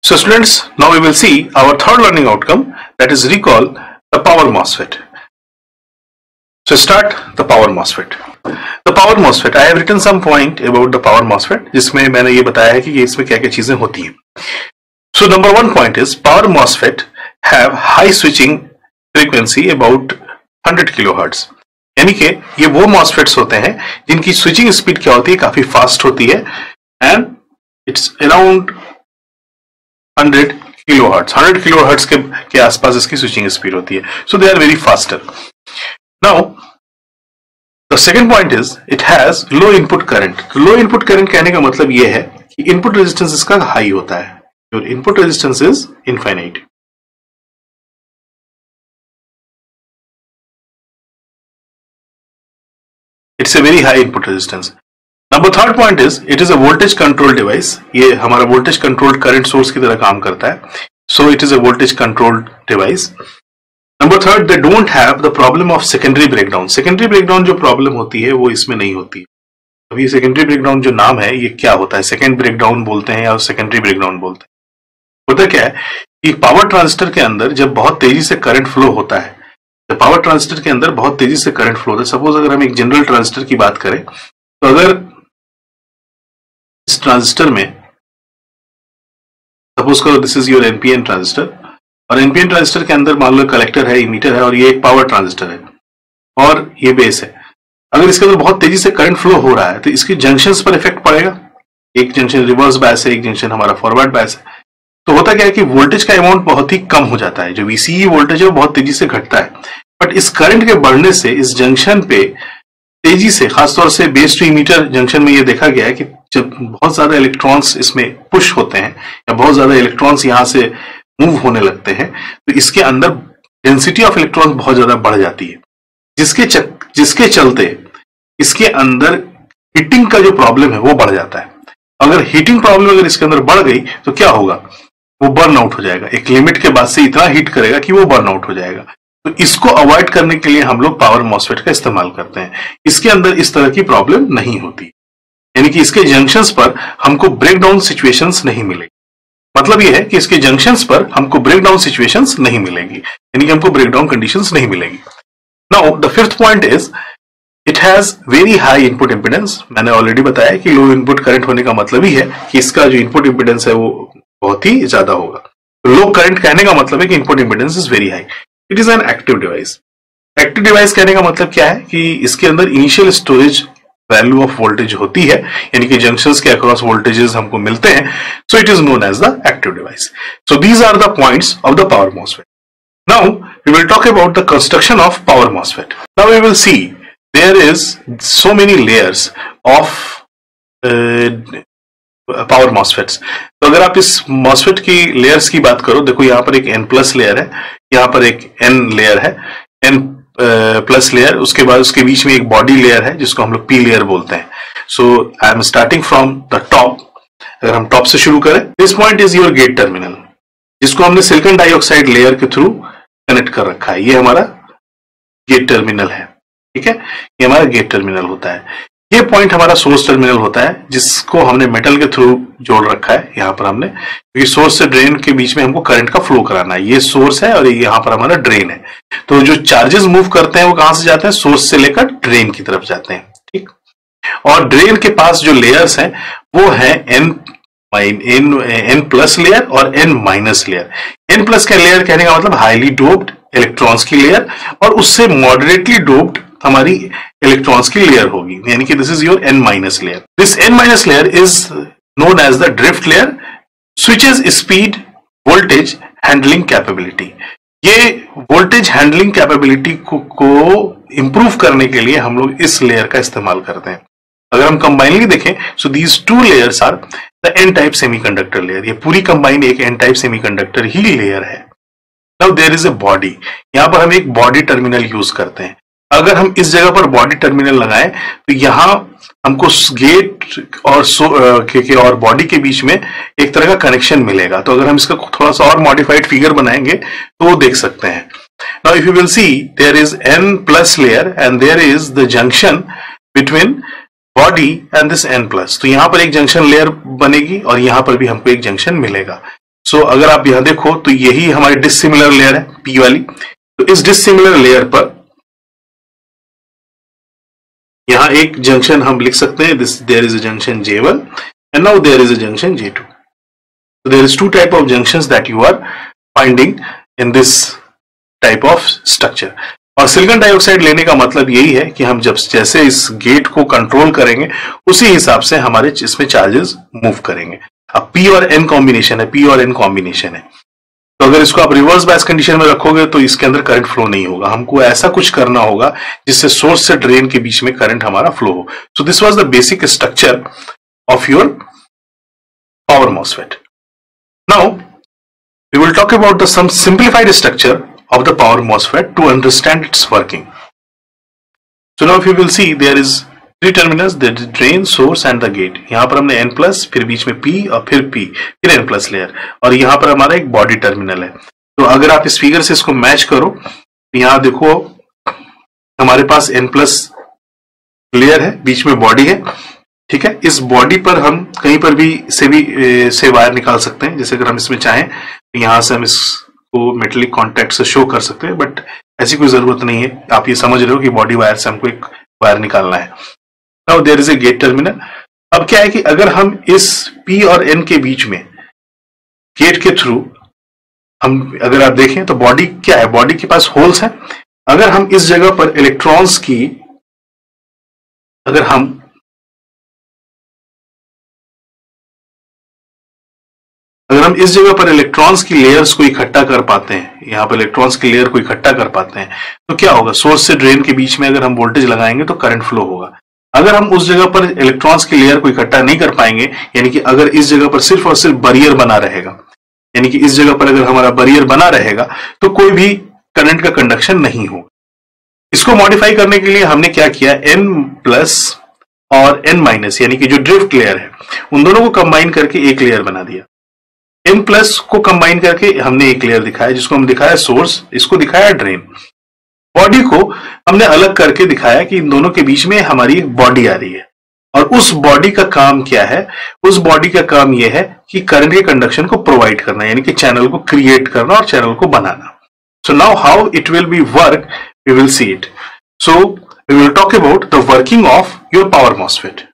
So students, now we will see our third learning outcome, that is recall the power MOSFET. So start the power MOSFET. The power MOSFET, I have written some point about the power MOSFET जिसमें मैंने ये बताया है कि इसमें क्या क्या चीजें होती हैं. So number one point is power MOSFET have high switching frequency about 100 kilohertz. यानी कि ये वो MOSFETs होते हैं जिनकी स्विचिंग स्पीड क्या होती है, काफी फास्ट होती है and it's around 100 kilohertz. 100 kilohertz के आसपास इसकी स्विचिंग स्पीड होती है. So they are very faster. Now the second point is it has low input current. Low input current कहने का मतलब ये है कि इनपुट रेजिस्टेंस इसका हाई होता है. Your input resistance is infinite. It's a very high input resistance. Number third point is it is a voltage control device. ये हमारा voltage controlled current source की तरह काम करता है. So it is a voltage controlled device. Number third, they don't have the problem of secondary breakdown. Secondary breakdown जो problem होती है वो इसमें नहीं होती. अभी secondary breakdown जो नाम है ये क्या होता है? Second breakdown बोलते हैं या secondary breakdown बोलते हैं. होता क्या है कि पावर ट्रांजिस्टर के अंदर जब बहुत तेजी से करंट फ्लो होता है, जब पावर ट्रांजिस्टर के अंदर बहुत तेजी से करंट फ्लो होता है, सपोज अगर हम एक जनरल ट्रांजिस्टर की बात करें तो अगर इस ट्रांजिस्टर में सपोज करो this is your NPN transistor और एनपीएन ट्रांजिस्टर के अंदर मान लो कलेक्टर है, इमीटर है और ये एक पावर ट्रांजिस्टर है और ये बेस है. अगर इसके अंदर बहुत तेजी से करंट फ्लो हो रहा है तो इसके जंक्शंस पर इफेक्ट पड़ेगा. एक जंक्शन रिवर्स बायस है, एक जंक्शन हमारा फॉरवर्ड बायस है. तो होता क्या है कि वोल्टेज का अमाउंट बहुत ही कम हो जाता है. जो वीसीई वोल्टेज है वो बहुत तेजी से घटता है. बट इस करंट के बढ़ने से इस जंक्शन पे तेजी से, खासतौर से बेस टू इमीटर जंक्शन में ये देखा गया है कि जब बहुत ज्यादा इलेक्ट्रॉन्स इसमें पुश होते हैं या बहुत ज्यादा इलेक्ट्रॉन्स यहां से मूव होने लगते हैं तो इसके अंदर डेंसिटी ऑफ इलेक्ट्रॉन्स बहुत ज्यादा बढ़ जाती है, जिसके चलते इसके अंदर हीटिंग का जो प्रॉब्लम है वो बढ़ जाता है. अगर हीटिंग प्रॉब्लम अगर इसके अंदर बढ़ गई तो क्या होगा, वो बर्न आउट हो जाएगा. एक लिमिट के बाद से इतना हीट करेगा कि वो बर्न आउट हो जाएगा. तो इसको अवॉइड करने के लिए हम लोग पावर मॉसफेट का इस्तेमाल करते हैं. इसके अंदर इस तरह की प्रॉब्लम नहीं होती, यानी कि इसके जंक्शंस पर हमको ब्रेकडाउन सिचुएशंस नहीं मिलेगी. मतलब ये है कि इसके जंक्शंस पर हमको ब्रेकडाउन सिचुएशंस नहीं मिलेगी, यानी कि हमको ब्रेकडाउन कंडीशंस नहीं मिलेगी. Now the fifth point is it has very high input impedance. मैंने ऑलरेडी बताया कि लो इनपुट करंट होने का मतलब ही है कि इसका जो इनपुट इंपिडेंस है वो बहुत ही ज्यादा होगा. लो करंट कहने का मतलब है कि input impedance is very high. It is an active device. Active device कहने का मतलब क्या है कि इसके अंदर initial storage value of voltage होती है, यानी कि जंक्शंस के अक्रॉस वोल्टेजेस हमको मिलते हैं. So it is known as the active device. So these are the points of the power MOSFET. Now we will talk about the construction of power MOSFET. Now we will see there is so many layers of power MOSFETs. तो अगर आप इस MOSFET की layers की बात करो, देखो यहाँ पर एक N प्लस लेयर है, यहाँ पर एक N लेयर है, N प्लस लेयर, उसके बाद उसके बीच में एक बॉडी लेयर है जिसको हम लोग P लेयर बोलते हैं. So I am starting from the top. अगर हम टॉप से शुरू करें, this point is your gate terminal, जिसको हमने सिलिकॉन डाइऑक्साइड लेयर के थ्रू कनेक्ट कर रखा है. ये हमारा गेट टर्मिनल है. ठीक है, ये हमारा गेट टर्मिनल होता है. ये पॉइंट हमारा सोर्स टर्मिनल होता है जिसको हमने मेटल के थ्रू जोड़ रखा है. यहाँ पर हमने, क्योंकि सोर्स से ड्रेन के बीच में हमको करंट का फ्लो कराना है. ये सोर्स है और ये यहाँ पर हमारा ड्रेन है. तो जो चार्जेस मूव करते हैं वो कहां से जाते हैं, सोर्स से लेकर ड्रेन की तरफ जाते हैं. ठीक, और ड्रेन के पास जो लेयर्स हैं वो है N प्लस लेयर और N minus layer. N plus का लेयर कहने का मतलब हाईली डोप्ड इलेक्ट्रॉन्स की लेयर और उससे मॉडरेटली डोप्ड हमारी इलेक्ट्रॉन्स की लेयर होगी, यानी कि this is your N minus layer. This N minus layer is known as the drift layer. Switches speed voltage handling capability. ये वोल्टेज हैंडलिंग कैपेबिलिटी को इंप्रूव करने के लिए हम लोग इस लेयर का इस्तेमाल करते हैं. अगर हम कंबाइनली देखें, so these two layers are the N type semiconductor layer. ये पूरी कंबाइंड एक N टाइप सेमीकंडक्टर ही लेयर है. Now there is a body. यहाँ पर हम एक बॉडी टर्मिनल यूज करते हैं. अगर हम इस जगह पर बॉडी टर्मिनल लगाएं तो यहां हमको गेट और बॉडी के बीच में एक तरह का कनेक्शन मिलेगा. तो अगर हम इसका थोड़ा सा और मॉडिफाइड फिगर बनाएंगे तो वो देख सकते हैं. Now if you will see, there is N plus layer and there is the junction between body and this N plus. तो यहां पर एक जंक्शन लेयर बनेगी और यहां पर भी हमको एक जंक्शन मिलेगा. सो अगर आप यहां देखो तो यही हमारी डिसिमिलर लेयर है पी वाली। तो इस डिसिमिलर लेयर पर यहां एक जंक्शन हम लिख सकते हैं, this there is a junction J1 and now there is a junction J2। So there is two type of junctions that you are finding in this type of structure। और silicon dioxide लेने का मतलब यही है कि हम जब जैसे इस गेट को कंट्रोल करेंगे उसी हिसाब से हमारे इसमें चार्जेस मूव करेंगे। अब P और N कॉम्बिनेशन है, P और N कॉम्बिनेशन है, तो अगर इसको आप रिवर्स बायस कंडीशन में रखोगे तो इसके अंदर करंट फ्लो नहीं होगा। हमको ऐसा कुछ करना होगा जिससे सोर्स से ड्रेन के बीच में करंट हमारा फ्लो हो। So this was the basic structure of your power MOSFET. Now, we will talk about some simplified structure of the power MOSFET to understand its working. So now if you will see, there is three terminals, there is drain, source and the gate। यहाँ पर हमने N plus, फिर बीच में P और फिर P, फिर N plus layer, और यहाँ पर हमारा एक बॉडी टर्मिनल है। तो अगर आप इस फिगर से इसको मैच करो तो यहाँ देखो हमारे पास N प्लस लेयर है, बीच में बॉडी है, ठीक है। इस बॉडी पर हम कहीं पर भी से वायर निकाल सकते हैं। जैसे अगर हम इसमें चाहें तो यहां से हम इसको मेटेलिक कॉन्टैक्ट से शो कर सकते हैं, बट ऐसी कोई जरूरत नहीं है। आप ये समझ रहे हो कि बॉडी वायर से हमको एक वायर निकालना है। Now there is a gate terminal. अब क्या है कि अगर हम इस P और N के बीच में गेट के थ्रू हम अगर आप देखें तो बॉडी क्या है, बॉडी के पास होल्स हैं। अगर हम इस जगह पर इलेक्ट्रॉन्स की अगर हम इस जगह पर इलेक्ट्रॉन्स की लेयर्स को इकट्ठा कर पाते हैं, यहाँ पर इलेक्ट्रॉन्स की लेयर को इकट्ठा कर पाते हैं, तो क्या होगा, सोर्स से ड्रेन के बीच में अगर हम वोल्टेज लगाएंगे तो करंट फ्लो होगा। अगर हम उस जगह पर इलेक्ट्रॉन्स की लेयर को इकट्ठा नहीं कर पाएंगे, यानी कि अगर इस जगह पर सिर्फ और सिर्फ बैरियर बना रहेगा, यानी कि इस जगह पर अगर हमारा बैरियर बना रहेगा तो कोई भी करंट का कंडक्शन नहीं होगा। इसको मॉडिफाई करने के लिए हमने क्या किया, N प्लस और N माइनस यानी कि जो ड्रिफ्ट लेयर है उन दोनों को कंबाइन करके एक लेयर बना दिया। N प्लस को कंबाइन करके हमने एक लेयर दिखाया जिसको हम दिखाया सोर्स, इसको दिखाया ड्रेन। बॉडी को हमने अलग करके दिखाया कि इन दोनों के बीच में हमारी एक बॉडी आ रही है, और उस बॉडी का काम क्या है, उस बॉडी का काम यह है कि करंट के कंडक्शन को प्रोवाइड करना, यानी कि चैनल को क्रिएट करना और चैनल को बनाना। So now how it will be work, we will see it. So we will talk about the working of your power MOSFET.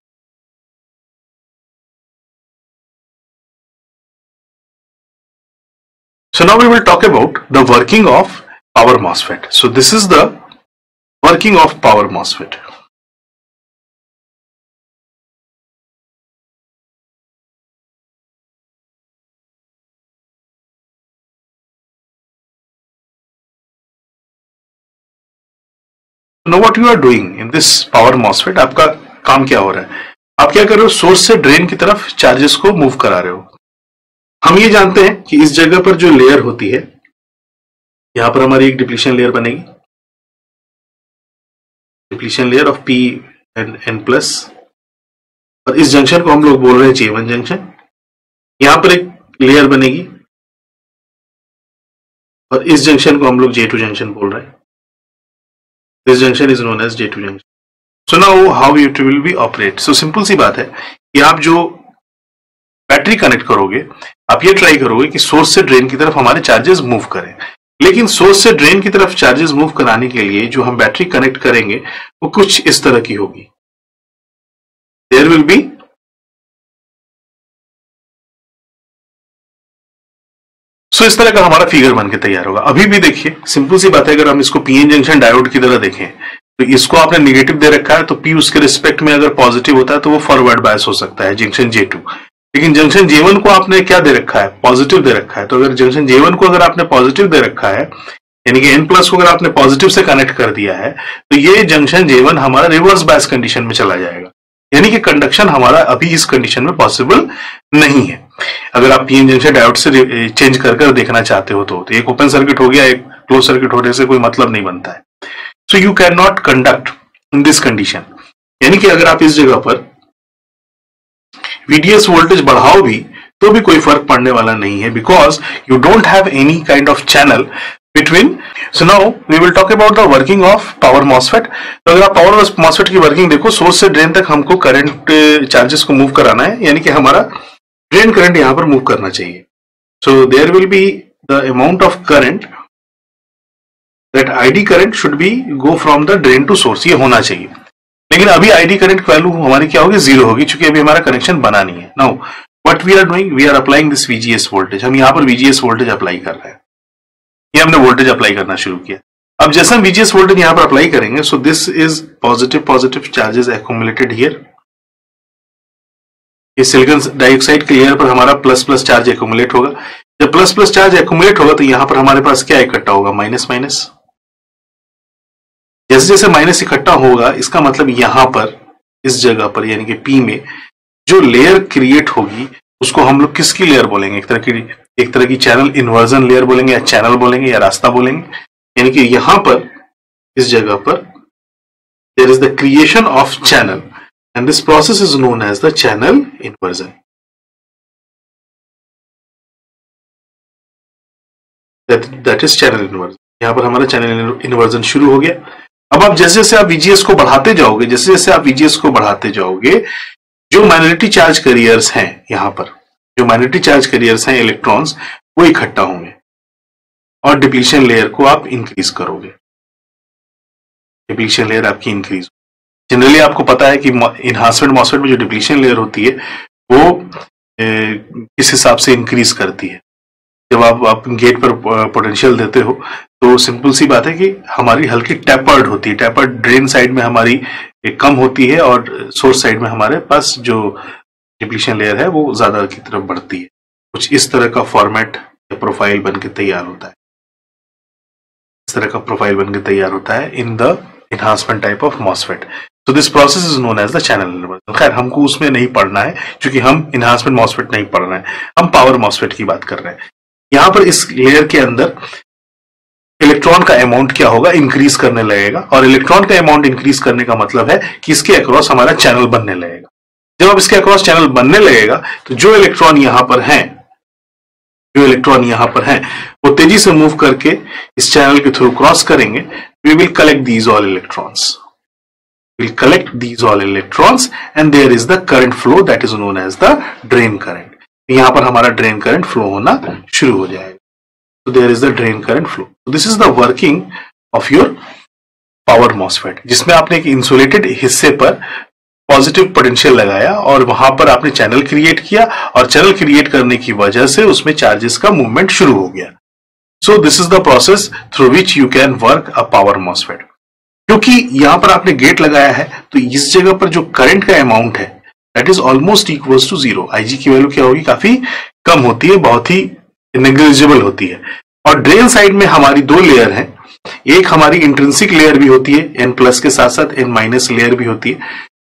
So now we will talk about the working of power MOSFET. So this is the working of power MOSFET. Now what you are doing in this power MOSFET, आपका काम क्या हो रहा है, आप क्या कर रहे हो, सोर्स से ड्रेन की तरफ चार्जेस को मूव करा रहे हो। हम ये जानते हैं कि इस जगह पर जो लेयर होती है, यहां पर हमारी एक डिप्लीशन लेयर बनेगी, depletion layer of P and N plus, और इस जंक्शन को हम लोग बोल रहे हैं J1 जंक्शन। यहां पर एक लेयर बनेगी और इस जंक्शन को हम लोग J2 जंक्शन बोल रहे हैं। This junction is known as J2 junction. So now how it will be operate. So simple सी बात है कि आप जो बैटरी कनेक्ट करोगे, आप ये ट्राई करोगे कि सोर्स से ड्रेन की तरफ हमारे चार्जेस मूव करें, लेकिन सोर्स से ड्रेन की तरफ चार्जेस मूव कराने के लिए जो हम बैटरी कनेक्ट करेंगे वो कुछ इस तरह की होगी। देयर विल बी सो इस तरह का हमारा फिगर बन के तैयार होगा। अभी भी देखिए सिंपल सी बात है, अगर हम इसको पीएन जंक्शन डायोड की तरह देखें तो इसको आपने नेगेटिव दे रखा है, तो पी उसके रिस्पेक्ट में अगर पॉजिटिव होता है तो वो फॉरवर्ड बायस हो सकता है जंक्शन J2। लेकिन जंक्शन J1 को आपने क्या दे रखा है, पॉजिटिव दे रखा है। तो अगर जंक्शन J1 को अगर आपने पॉजिटिव दे रखा है, यानी कि N प्लस को अगर आपने पॉजिटिव से कनेक्ट कर दिया है, तो ये जंक्शन J1 हमारा रिवर्स बायस कंडीशन में चला जाएगा, यानी कि कंडक्शन हमारा अभी इस कंडीशन में पॉसिबल नहीं है। अगर आप पीएन जंक्शन डायोड से चेंज कर देखना चाहते हो तो एक ओपन सर्किट हो गया, एक क्लोज सर्किट होने से कोई मतलब नहीं बनता है। So you can not conduct in this condition, यानी कि अगर आप इस जगह पर VDS वोल्टेज बढ़ाओ भी तो भी कोई फर्क पड़ने वाला नहीं है, because you don't have any kind of channel between. So now we will talk about the working of power MOSFET. तो अगर आप पावर मॉसफेट की वर्किंग देखो, सोर्स से ड्रेन तक हमको करंट चार्जेस को मूव कराना है, यानी कि हमारा ड्रेन करंट यहां पर मूव करना चाहिए। So there will be the amount of current, that ID current should be go from the drain to source, ये होना चाहिए। लेकिन अभी ID करंट वैल्यू हमारी क्या होगी, 0 होगी, क्योंकि अभी हमारा कनेक्शन बना नहीं है। Now what we are doing, we are applying this VGS voltage, हम यहाँ पर VGS वोल्टेज अप्लाई कर रहे हैं, ये हमने वोल्टेज अप्लाई करना शुरू किया। अब जैसे हम VGS वोल्टेज यहाँ पर अप्लाई करेंगे, सो this is positive charges accumulated here, ये सिलिकॉन डाइऑक्साइड के लेयर पर हमारा प्लस प्लस चार्ज एक्यूमुलेट होगा। जब प्लस प्लस चार्ज एक्यूमुलेट होगा तो यहाँ पर हमारे पास क्या इकट्ठा होगा, माइनस माइनस। जैसे जैसे माइनस इकट्ठा होगा, इसका मतलब यहां पर इस जगह पर यानी कि P में जो लेयर क्रिएट होगी उसको हम लोग किसकी लेयर बोलेंगे, एक तरह की चैनल इन्वर्जन लेयर बोलेंगे, या चैनल बोलेंगे, या रास्ता बोलेंगे। यानी कि यहां पर इस जगह पर there is the creation of channel and this process is known as the channel inversion. That is channel inversion. यहां पर हमारा चैनल इन्वर्जन शुरू हो गया। अब आप जैसे जैसे आप VGS को बढ़ाते जाओगे, जैसे जैसे आप VGS को बढ़ाते जाओगे, जो माइनॉरिटी चार्ज कैरियर्स हैं, यहां पर जो माइनॉरिटी चार्ज कैरियर्स हैं इलेक्ट्रॉन्स, वो इकट्ठा होंगे और डिप्लीशन लेयर को आप इंक्रीज करोगे। डिप्लीशन लेयर आपकी इंक्रीज, जनरली आपको पता है कि इनहांसमेंट मॉसफेट में जो डिप्लीशन लेयर होती है वो किस हिसाब से इंक्रीज करती है। जब आप गेट पर पोटेंशियल देते हो तो सिंपल सी बात है कि हमारी हल्की टैपर्ड होती है, टैपर्ड ड्रेन साइड में हमारी कम होती है और सोर्स साइड में हमारे पास जो डिप्लीशन लेयर है वो ज्यादा की तरफ बढ़ती है। कुछ इस तरह का फॉर्मेट या प्रोफाइल बनके तैयार होता है, इस तरह का प्रोफाइल बनके तैयार होता है in the enhancement type of MOSFET. तो this process is known as the channel inversion. खैर हमको उसमें नहीं पढ़ना है क्योंकि हम इनहांसमेंट मॉसफेट नहीं पढ़ रहे हैं, हम पावर मॉसफेट की बात कर रहे हैं। यहां पर इस लेयर के अंदर इलेक्ट्रॉन का अमाउंट क्या होगा, इंक्रीज करने लगेगा, और इलेक्ट्रॉन का अमाउंट इंक्रीज करने का मतलब है कि इसके अक्रॉस हमारा चैनल बनने लगेगा। जब अब इसके अक्रॉस चैनल बनने लगेगा तो जो इलेक्ट्रॉन यहां पर हैं वो तेजी से मूव करके इस चैनल के थ्रू क्रॉस करेंगे। We will collect these all electrons and there is the current flow that is known as the drain current. यहां पर हमारा ड्रेन करंट फ्लो होना शुरू हो जाएगा। So there is the drain current flow. So this is the working of your power MOSFET, जिसमें आपने एक इंसुलेटेड हिस्से पर पॉजिटिव पोटेंशियल लगाया और वहां पर आपने चैनल क्रिएट किया, और चैनल क्रिएट करने की वजह से उसमें चार्जेस का मूवमेंट शुरू हो गया। So this is the process through which you can work a power MOSFET. क्योंकि यहां पर आपने गेट लगाया है तो इस जगह पर जो करंट का अमाउंट है that is almost equals to 0। IG की वैल्यू क्या होगी, काफी कम होती है, बहुत ही नेग्लिजिबल होती है। और ड्रेन साइड में हमारी दो लेयर हैं, एक हमारी इंट्रिंसिक लेयर भी होती है N प्लस के साथ साथ N माइनस लेयर भी होती है।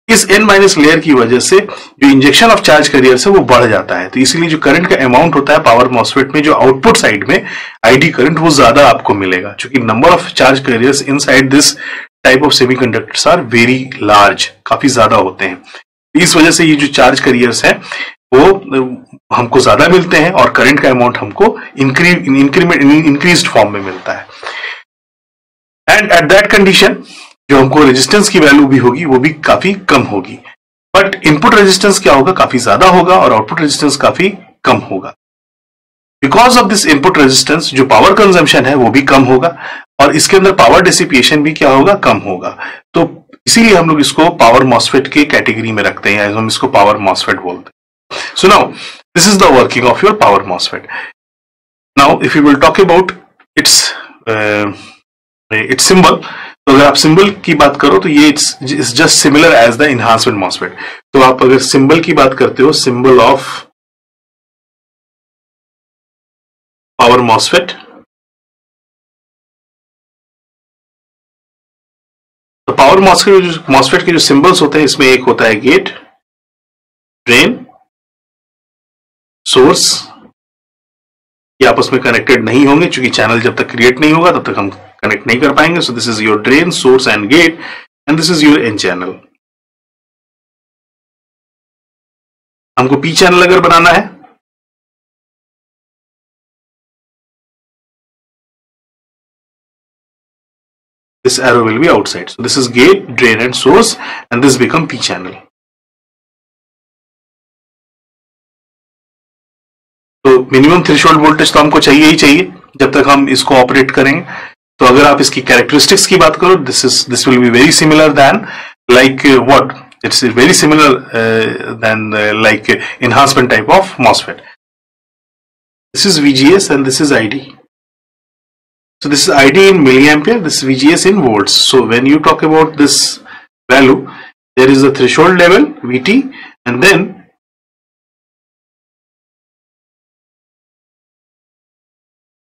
इस N माइनस लेयर की वजह से जो इंजेक्शन ऑफ चार्ज कैरियर्स है वो बढ़ जाता है, तो इसीलिए जो करंट का अमाउंट होता है पावर मॉसफेट में, जो आउटपुट साइड में ID करंट वो ज्यादा आपको मिलेगा, क्योंकि number of charge carriers inside this type of semiconductors are very large, काफी ज्यादा होते हैं। इस वजह से ये जो चार्ज कैरियर्स है वो हमको ज्यादा मिलते हैं और करंट का अमाउंट हमको इंक्रीज्ड फॉर्म में मिलता है। एंड एट दैट कंडीशन जो हमको रेजिस्टेंस की वैल्यू भी होगी वो भी काफी कम होगी, बट इनपुट रेजिस्टेंस क्या होगा, काफी ज्यादा होगा, और आउटपुट रेजिस्टेंस काफी कम होगा। Because of this input resistance जो पावर कंजम्पशन है वो भी कम होगा, और इसके अंदर पावर डिसिपिएशन भी क्या होगा, कम होगा। तो इसीलिए हम लोग इसको पावर मॉसफेट के कैटेगरी में रखते हैं, हम इसको पावर मॉसफेट बोलते हैं। So now this is the working of your power MOSFET. Now if you will talk about its symbol, तो अगर आप सिंबल की बात करो तो ये it's just similar as the enhancement MOSFET. तो आप अगर सिंबल की बात करते हो, सिंबल ऑफ पावर मॉसफेट, तो पावर मॉसफेट के जो सिंबल्स होते हैं इसमें एक होता है गेट, ड्रेन, सोर्स। ये आपस में कनेक्टेड नहीं होंगे क्योंकि चैनल जब तक क्रिएट नहीं होगा तब तक हम कनेक्ट नहीं कर पाएंगे। So this is your drain, source and gate, and this is your N channel. हमको पी चैनल अगर बनाना है this arrow will be outside. So this is gate, drain and source, and this become P channel. तो minimum threshold voltage तो हमको चाहिए ही चाहिए जब तक हम इसको ऑपरेट करेंगे। तो अगर आप इसकी कैरेक्टरिस्टिक्स की बात करो, this will be very similar than like what, it's very similar than like enhancement type of MOSFET. This is VGS and this is ID. So this is ID in milliampere, this is VGS in volts. So when you talk about this value, there is a threshold level VT and then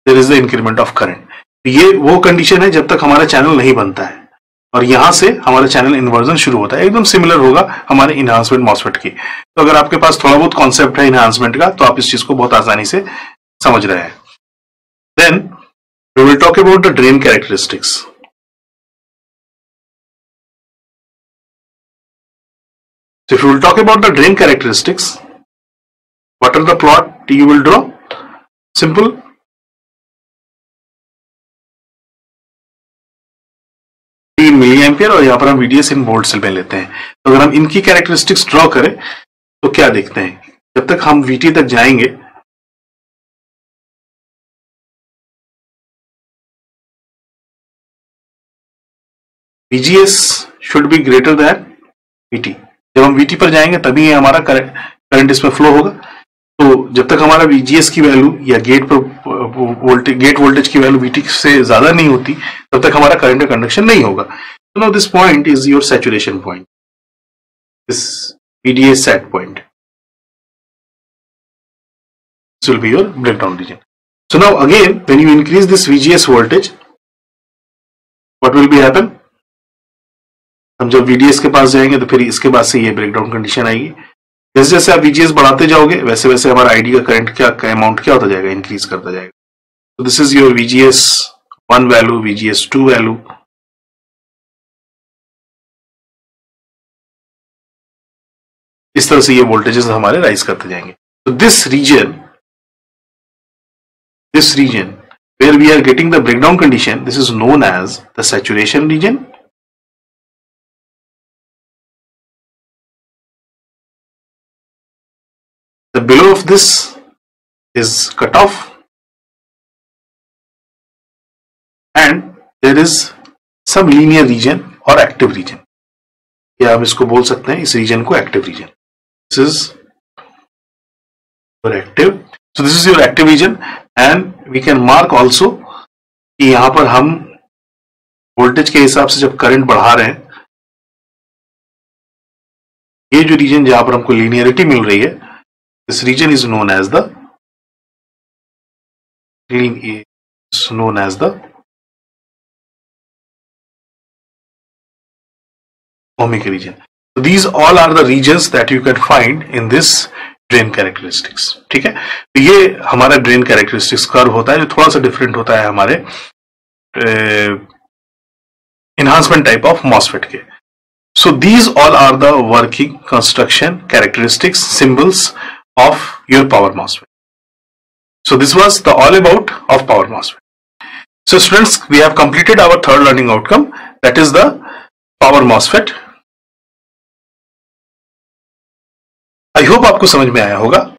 there is the increment of current. ये वो condition है जब तक हमारा channel नहीं बनता है और यहां से हमारा चैनल इन्वर्जन शुरू होता है। एकदम सिमिलर होगा हमारे इनहांसमेंट मॉसफेट की। तो अगर आपके पास थोड़ा बहुत कॉन्सेप्ट है इनहांसमेंट का तो आप इस चीज को बहुत आसानी से समझ रहे हैं। Then we will talk about the drain characteristics. So if you will talk about the drain characteristics, what are the plot you will draw? Simple. In milli ampere और यहां पर हम VDS इन वोल्ट से लेते हैं। तो अगर हम इनकी कैरेक्टरिस्टिक्स ड्रॉ करें तो क्या देखते हैं, जब तक हम VT तक जाएंगे VGS should be greater than VT। जब हम VT पर जाएंगे तभी हमारा करंट इसमें फ्लो होगा। तो जब तक हमारा VGS की वैल्यू या गेट वोल्टेज की वैल्यू VT से ज्यादा नहीं होती तब तक हमारा करंट का कंडक्शन नहीं होगा। So now this point is your saturation point, this VDS set point. This will be your breakdown region. So now again when you increase this VGS voltage, what will be happen? हम जब VDS के पास जाएंगे तो फिर इसके बाद से ये ब्रेकडाउन कंडीशन आएगी। जैसे जैसे आप VGS बढ़ाते जाओगे वैसे वैसे हमारा ID का करंट क्या अमाउंट क्या होता जाएगा, इंक्रीज करता जाएगा। तो this is your VGS 1 value, VGS 2 value. इस तरह से ये वोल्टेजेस हमारे राइज करते जाएंगे। तो this region where we are getting the breakdown condition, this is known as the saturation region. The below of this is cut off and there is some linear region or active region, या हम इसको बोल सकते हैं इस reason को active region. This is your active, so this is your active region and we can mark also कि यहां पर हम वोल्टेज के हिसाब से जब करंट बढ़ा रहे हैं, ये जो रीजन जहां पर हमको लीनियरिटी मिल रही है, this region is known as the ohmic region. So these all are the regions that you can find in this drain characteristics. ठीक है, तो ये हमारा drain characteristics कर्व होता है जो थोड़ा सा डिफरेंट होता है हमारे enhancement type of MOSFET के। So these all are the working construction characteristics symbols of your power MOSFET. So this was the all about of power MOSFET. So students, we have completed our third learning outcome, that is the power MOSFET. I hope आपको समझ में आया होगा।